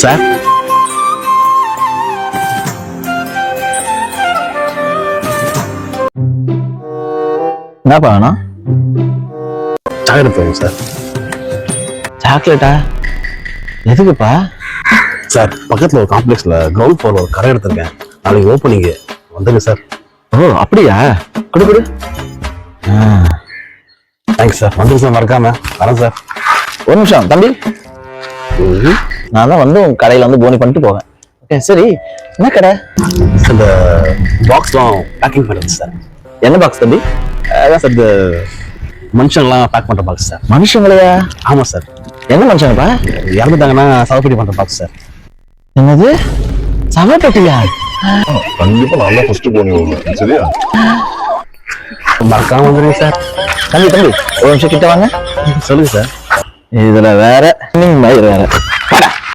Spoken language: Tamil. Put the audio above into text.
சார் என்னப்பா வேணும்? சாக்லேட் வேணும் சார். சாக்லேட்டா? எதுக்குப்பா? சார் பக்கத்தில் ஒரு காம்ப்ளெக்ஸில் கிரவுண்ட் ஃப்ளோர் ஒரு கடை எடுத்திருக்கேன். நாளைக்கு ஓப்பனிங்கு வந்துடுங்க சார். ஓ அப்படியா? கொடு கொடு. Thanks sir. வந்துடுங்க சார், மறக்காம வரேன் சார். ஒரு நிமிஷம் தம்பி, நான் தான் வந்து உங்க கடையில வந்து போனி பண்ணிட்டு போவேன். ஓகே சரி, என்ன கடை? இந்த பாக்ஸ்லாம் பேக்கிங் பண்ணுறது சார். என்ன பாக்ஸ் தம்பி? அதான் சார், இந்த மனுஷங்கள்லாம் பேக் பண்ணுற பாக்ஸ் சார். மனுஷங்களையா? ஆமாம் சார். என்ன மனுஷங்கப்பா? இறந்துட்டாங்கன்னா சவப்படி பண்ணுற பாக்ஸ் சார். என்னது சவப்பட்டியா? கண்டிப்பா நல்லா ஃபர்ஸ்ட் போங்க. சரியா? மறக்காம வந்துடுங்க சார். தம்பி தம்பி ஒரு நிமிஷம் கிட்ட வாங்க. சொல்லுங்க சார். இதுல வேற மயிர் வேற.